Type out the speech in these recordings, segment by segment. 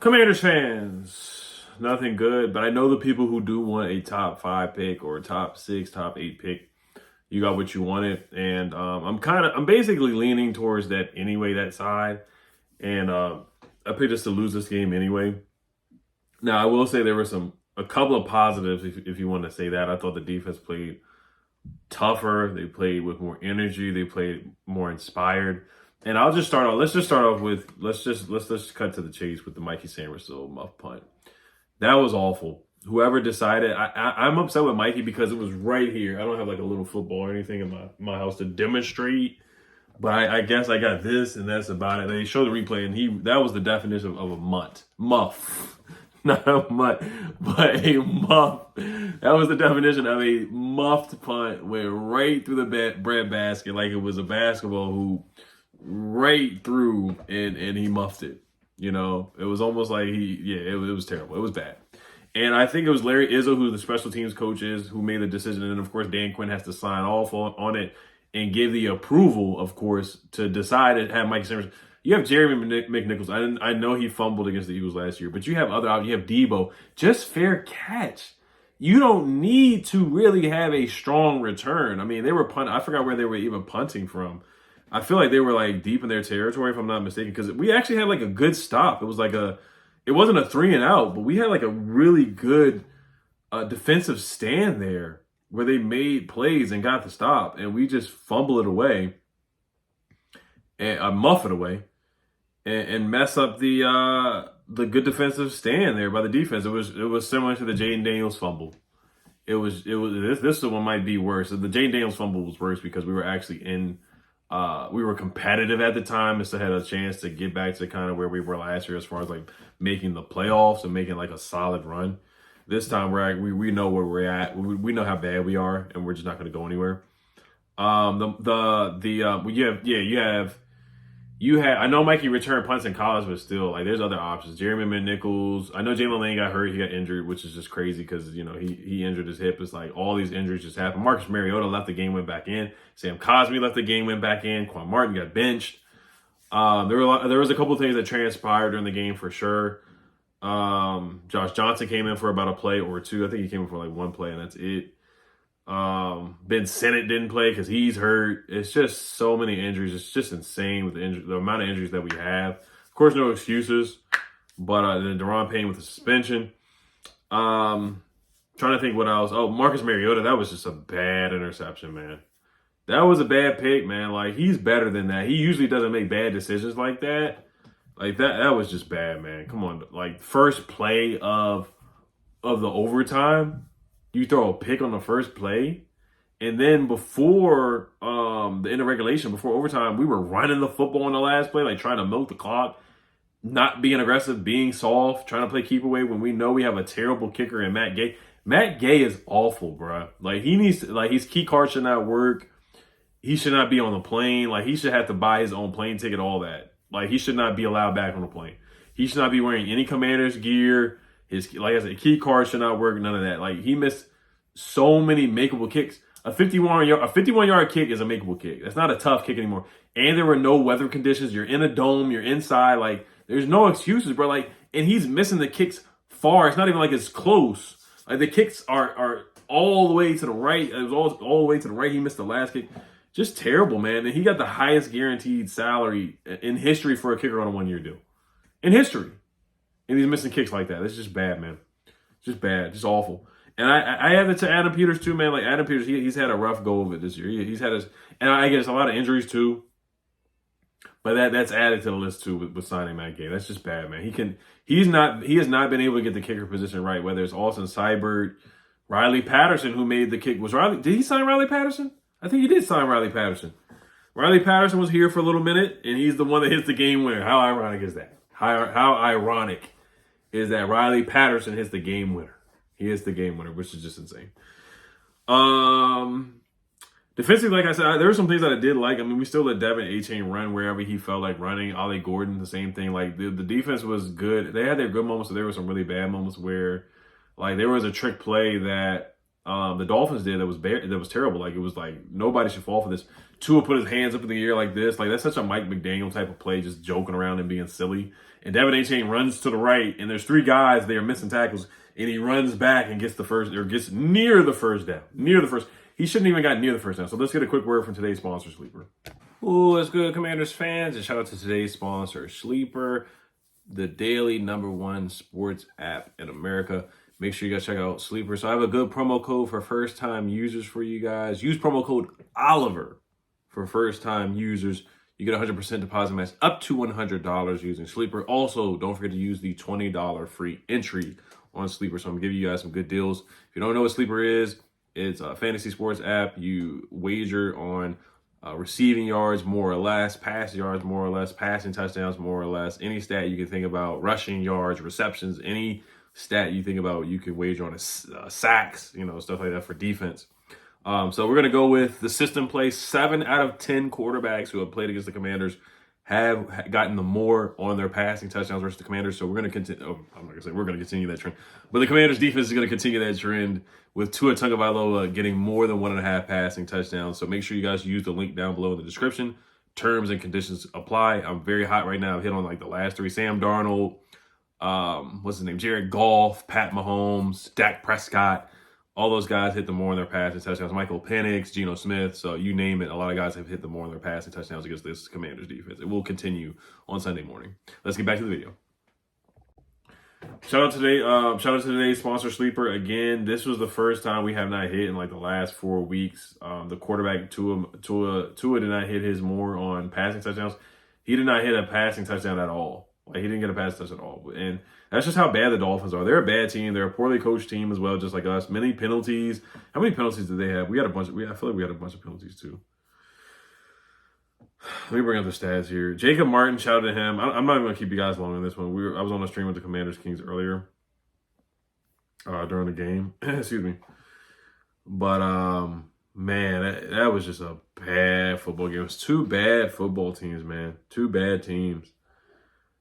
Commanders fans, nothing good, but I know the people who do want a top 5 pick or a top 6, top 8 pick. You got what you wanted, and I'm basically leaning towards that anyway, that side, and I picked us to lose this game anyway. Now I will say there were a couple of positives, if you want to say that. I thought the defense played tougher, they played with more energy, they played more inspired. And I'll just start off. Let's just start off with let's just cut to the chase with the Mikey Samuelson muff punt. That was awful. Whoever decided, I'm upset with Mikey because it was right here. I don't have like a little football or anything in my house to demonstrate, but I guess I got this and that's about it. They showed the replay and that was the definition of a muff, not a mutt, but a muff. That was the definition of a muffed punt. Went right through the bread basket like it was a basketball hoop. Right through and he muffed it. You know, it was almost like it was terrible. It was bad. And I think it was Larry Izzo, who the special teams coach is, who made the decision. And then, of course, Dan Quinn has to sign off on it and give the approval, of course, to decide to have Mike Simmons. You have Jeremy McNichols. I know he fumbled against the Eagles last year, but you have you have Debo. Just fair catch. You don't need to really have a strong return. I mean, they were punting. I forgot where they were even punting from. I feel like they were like deep in their territory, if I'm not mistaken, because we actually had like a good stop. It was like it wasn't a 3 and out, but we had like a really good defensive stand there where they made plays and got the stop, and we just fumble it away and muff it away and mess up the good defensive stand there by the defense. It was similar to the Jaden Daniels fumble. This one might be worse. The Jaden Daniels fumble was worse because we were actually we were competitive at the time and still had a chance to get back to kind of where we were last year as far as like making the playoffs and making like a solid run. This time we know where we're at. We know how bad we are, and we're just not going to go anywhere. You had I know Mikey returned punts in college, but still, like, there's other options. Jeremy McNichols. I know Jalen Lane got hurt. He got injured, which is just crazy because, you know, he injured his hip. It's like all these injuries just happen. Marcus Mariota left the game, went back in. Sam Cosmi left the game, went back in. Quan Martin got benched. There was a couple of things that transpired during the game for sure. Josh Johnson came in for about a play or two. I think he came in for like one play, and that's it. Ben Sinnott didn't play because he's hurt. It's just so many injuries. It's just insane with the amount of injuries that we have. Of course, no excuses, but then Deron Payne with the suspension. Trying to think what else. Oh, Marcus Mariota, that was just a bad interception, man. That was a bad pick, man. Like, he's better than that. He usually doesn't make bad decisions like that. Like, that was just bad, man. Come on. Like, first play of the overtime, you throw a pick on the first play, and then before the end of regulation, before overtime, we were running the football on the last play, like trying to milk the clock, not being aggressive, being soft, trying to play keep away when we know we have a terrible kicker in Matt Gay. Matt Gay is awful, bro. Like, he needs to, like, his key card should not work. He should not be on the plane. Like, he should have to buy his own plane ticket, all that. Like, he should not be allowed back on the plane. He should not be wearing any Commander's gear. Like I said, key card should not work, none of that. Like, he missed so many makeable kicks. A 51-yard kick is a makeable kick. That's not a tough kick anymore. And there were no weather conditions. You're in a dome. You're inside. Like, there's no excuses, bro. Like, and he's missing the kicks far. It's not even like it's close. Like, the kicks are all the way to the right. It was all the way to the right. He missed the last kick. Just terrible, man. And he got the highest guaranteed salary in history for a kicker on a 1-year deal. In history. And he's missing kicks like that. It's just bad, man. Just bad. Just awful. And I add it to Adam Peters too, man. Like, Adam Peters, he's had a rough go of it this year. He's had and I guess a lot of injuries too. But that's added to the list too with signing Matt Gay. That's just bad, man. He has not been able to get the kicker position right. Whether it's Austin Seibert, Riley Patterson, who made the kick. Did he sign Riley Patterson? I think he did sign Riley Patterson. Riley Patterson was here for a little minute, and he's the one that hits the game winner. How ironic is that? How ironic is that Riley Patterson hits the game winner? He is the game winner, which is just insane. Defensively, like I said, there were some things that I did like. I mean, we still let Devin A-Chain run wherever he felt like running. Ollie Gordon, the same thing. Like, the defense was good. They had their good moments, but there were some really bad moments where, like, there was a trick play that the Dolphins did that was terrible. Like, it was like nobody should fall for this. Tua put his hands up in the air like this. Like, that's such a Mike McDaniel type of play, just joking around and being silly. And Devin Achane runs to the right, and there's 3 guys there missing tackles, and he runs back and gets near the first down. Near the first. He shouldn't even got near the first down. So let's get a quick word from today's sponsor, Sleeper. Ooh, let's go, Commanders fans, and shout out to today's sponsor, Sleeper, the daily #1 sports app in America. Make sure you guys check out Sleeper. So I have a good promo code for first-time users for you guys. Use promo code Oliver for first-time users. You get 100% deposit match up to $100 using Sleeper. Also, don't forget to use the $20 free entry on Sleeper. So I'm giving you guys some good deals. If you don't know what Sleeper is, it's a fantasy sports app. You wager on receiving yards, more or less, passing yards, more or less, passing touchdowns, more or less. Any stat you can think about, rushing yards, receptions, any stat you think about, you can wager on sacks, stuff like that for defense. So we're going to go with the system play. 7 out of 10 quarterbacks who have played against the Commanders have gotten the more on their passing touchdowns versus the Commanders. So we're going to continue. I'm not going to say we're going to continue that trend, but the Commanders defense is going to continue that trend with Tua Tagovailoa getting more than 1.5 passing touchdowns. So make sure you guys use the link down below in the description. Terms and conditions apply. I'm very hot right now. I've hit on like the last 3. Sam Darnold, what's his name? Jared Goff, Pat Mahomes, Dak Prescott. All those guys hit the more on their passing touchdowns. Michael Penix, Geno Smith. So you name it. A lot of guys have hit the more on their passing touchdowns against this Commanders defense. It will continue on Sunday morning. Let's get back to the video. Shout out to today's sponsor, Sleeper. Again, this was the first time we have not hit in like the last 4 weeks. The quarterback Tua did not hit his more on passing touchdowns. He did not hit a passing touchdown at all. Like, he didn't get a pass touch at all. And that's just how bad the Dolphins are. They're a bad team. They're a poorly coached team as well, just like us. Many penalties. How many penalties did they have? We had a bunch. I feel like we had a bunch of penalties too. Let me bring up the stats here. Jacob Martin, shout out to him. I'm not even going to keep you guys long on this one. I was on a stream with the Commanders Kings earlier during the game. Excuse me. But, man, that was just a bad football game. It was 2 bad football teams, man. 2 bad teams.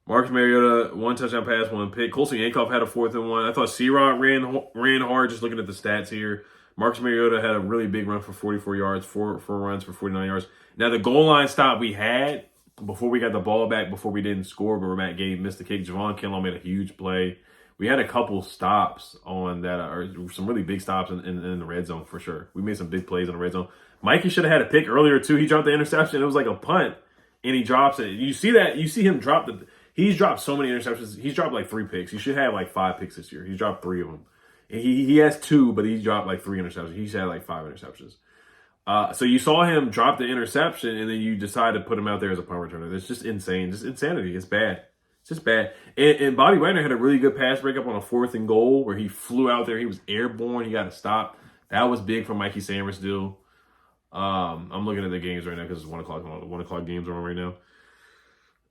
Marcus Mariota, 1 touchdown pass, 1 pick. Colson Yankoff had a 4th and 1. I thought C-Rod ran hard just looking at the stats here. Marcus Mariota had a really big run for 44 yards, 4 runs for 49 yards. Now, the goal line stop we had before we got the ball back, before we didn't score, but Matt Gay missed the kick. Javon Kinlaw made a huge play. We had a couple stops on that, or some really big stops in the red zone for sure. We made some big plays in the red zone. Mikey should have had a pick earlier, too. He dropped the interception. It was like a punt, and he drops it. You see him drop the... He's dropped so many interceptions. He's dropped like 3 picks. He should have like 5 picks this year. He's dropped 3 of them. And he has 2, but he's dropped like 3 interceptions. He's had like 5 interceptions. So you saw him drop the interception, and then you decide to put him out there as a punt returner. It's just insane. Just insanity. It's bad. It's just bad. And Bobby Wagner had a really good pass breakup on a 4th and goal where he flew out there. He was airborne. He got to stop. That was big for Mikey Samersdill. I'm looking at the games right now because it's 1 o'clock. The 1 o'clock games are on right now.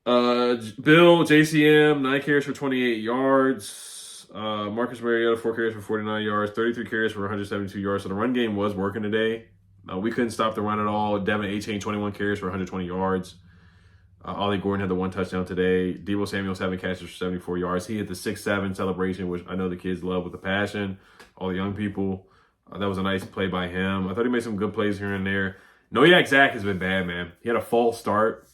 Bill, JCM, 9 carries for 28 yards. Marcus Mariota, 4 carries for 49 yards. 33 carries for 172 yards. So the run game was working today. We couldn't stop the run at all. Devin Achane, 21 carries for 120 yards. Ollie Gordon had the 1 touchdown today. Deebo Samuel, 7 catches for 74 yards. He hit the 6-7 celebration, which I know the kids love with a passion. All the young people. That was a nice play by him. I thought he made some good plays here and there. Noyak Zach has been bad, man. He had a false start.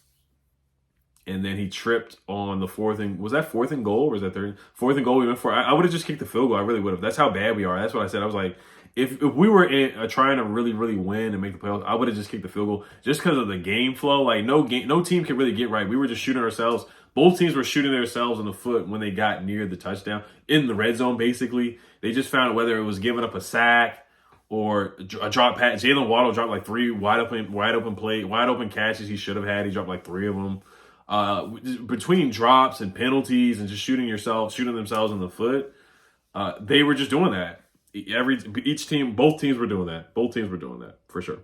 And then he tripped on the 4th and... Was that 4th and goal or was that 3rd? 4th and goal we went for. I would have just kicked the field goal. I really would have. That's how bad we are. That's what I said. I was like, if we were trying to really, really win and make the playoffs, I would have just kicked the field goal just because of the game flow. Like, no team could really get right. We were just shooting ourselves. Both teams were shooting themselves in the foot when they got near the touchdown. In the red zone, basically. They just found whether it was giving up a sack or a drop pass. Jalen Waddle dropped like 3 wide open catches he should have had. He dropped like 3 of them. Between drops and penalties and just shooting themselves in the foot, they were just doing that. Both teams were doing that. Both teams were doing that for sure.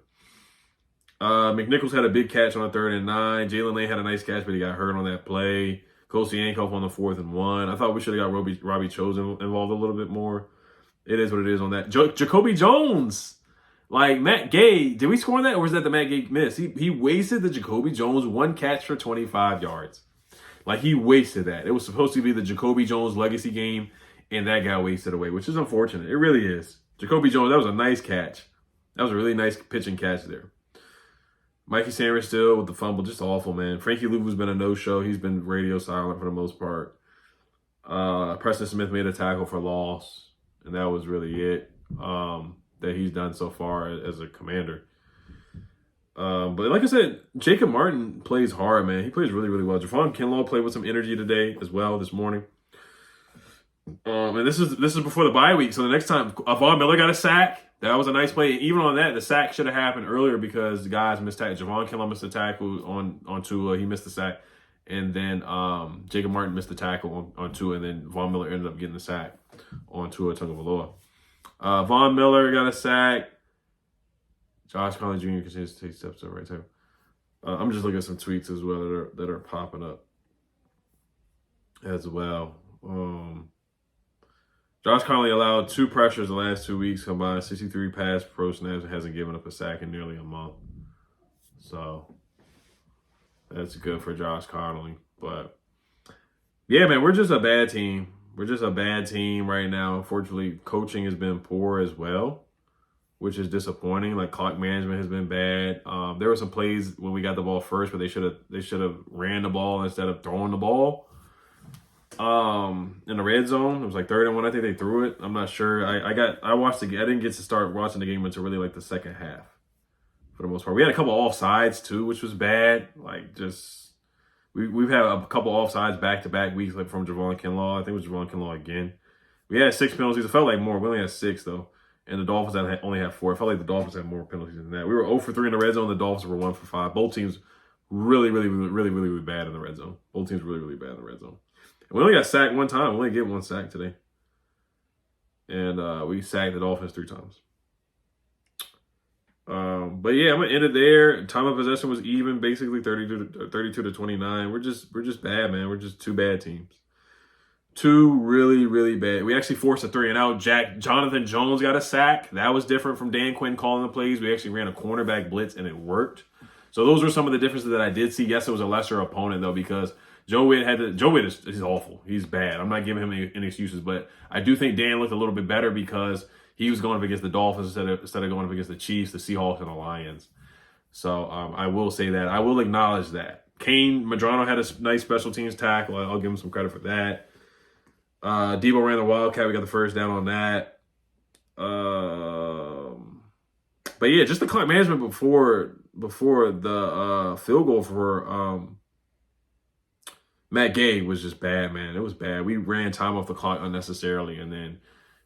McNichols had a big catch on a 3rd and 9. Jalen Lane had a nice catch, but he got hurt on that play. Kosi Yankoff on the 4th and 1. I thought we should have got Robbie Chosen involved a little bit more. It is what it is on that. Jacoby Jones. Like, Matt Gay, did we score on that, or was that the Matt Gay miss? He wasted the Jacoby Jones 1 catch for 25 yards. Like, he wasted that. It was supposed to be the Jacoby Jones legacy game, and that got wasted away, which is unfortunate. It really is. Jacoby Jones, that was a nice catch. That was a really nice pitching catch there. Mikey Sanders still with the fumble, just awful, man. Frankie Louvu's been a no-show. He's been radio silent for the most part. Preston Smith made a tackle for loss, and that was really it that he's done so far as a Commander. But like I said, Jacob Martin plays hard, man. He plays really, really well. Javon Kinlaw played with some energy today as well this morning. And this is before the bye week, so the next time Von Miller got a sack, that was a nice play. Even on that, the sack should have happened earlier because the guys missed tackle. Javon Kinlaw missed a tackle on Tua. He missed the sack. And then Jacob Martin missed the tackle on Tua, and then Von Miller ended up getting the sack on Tua Tagovailoa. Von Miller got a sack. Josh Collins Jr. continues to take steps to the right tackle. I'm just looking at some tweets as well that are popping up as well. Josh Conley allowed 2 pressures the last 2 weeks, combined 63 pass pro snaps, and hasn't given up a sack in nearly a month. So that's good for Josh Conley. But yeah, man, we're just a bad team. We're just a bad team right now. Unfortunately, coaching has been poor as well, which is disappointing. Like, clock management has been bad. There were some plays when we got the ball first, but they should have ran the ball instead of throwing the ball. In the red zone, it was like 3rd and 1. I think they threw it. I'm not sure. I didn't get to start watching the game until really like the second half. For the most part, we had a couple offsides too, which was bad. Like, just we've had a couple offsides back-to-back weeks, like from Javon Kinlaw. I think it was Javon Kinlaw again. We had 6 penalties. It felt like more. We only had 6 though, and the Dolphins only had 4. It felt like the Dolphins had more penalties than that. We were 0 for 3 in the red zone. The Dolphins were 1 for 5. Both teams really bad in the red zone. Both teams really bad in the red zone. We only got sacked 1 time. We only get 1 sack today. And we sacked the Dolphins 3 times. But yeah, I'm going to end it there. Time of possession was even, basically 32 to 29. We're just bad, man. We're just 2 bad teams. 2 really bad. We actually forced a 3-and-out. Jonathan Jones got a sack. That was different from Dan Quinn calling the plays. We actually ran a cornerback blitz, and it worked. So those were some of the differences that I did see. Yes, it was a lesser opponent, though, because Joe Witt is awful. He's bad. I'm not giving him any excuses, but I do think Dan looked a little bit better because he was going up against the Dolphins instead of going up against the Chiefs, the Seahawks, and the Lions. So I will say that. I will acknowledge that. Kane Madrano had a nice special teams tackle. I'll give him some credit for that. Debo ran the Wildcat. We got the first down on that. But yeah, just the clock management before the field goal for Matt Gay was just bad, man. It was bad. We ran time off the clock unnecessarily, and then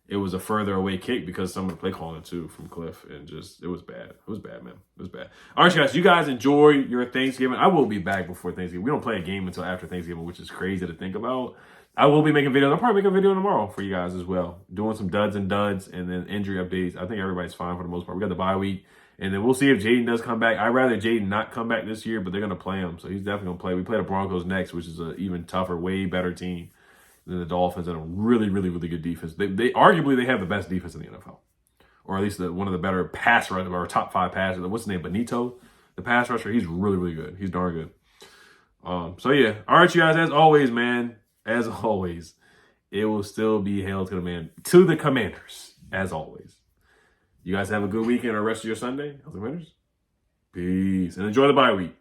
it was a further away kick because some of the play calling too from Cliff, and just it was bad. It was bad, man. It was bad. All right, guys, you guys enjoy your Thanksgiving. I will be back before Thanksgiving. We don't play a game until after Thanksgiving, which is crazy to think about. I will be making videos. I'll probably make a video tomorrow for you guys as well, doing some duds and then injury updates. I think everybody's fine for the most part. We got the bye week. And then we'll see if Jaden does come back. I'd rather Jaden not come back this year, but they're going to play him. So he's definitely going to play. We play the Broncos next, which is an even tougher, way better team than the Dolphins and a really good defense. They arguably have the best defense in the NFL. Or at least one of the better pass rushers, or top 5 passers. What's his name? Benito? The pass rusher. He's really good. He's darn good. So yeah. All right, you guys, as always, man. As always, it will still be hail to the Commanders, as always. You guys have a good weekend or rest of your Sunday. Commanders. Peace. And enjoy the bye week.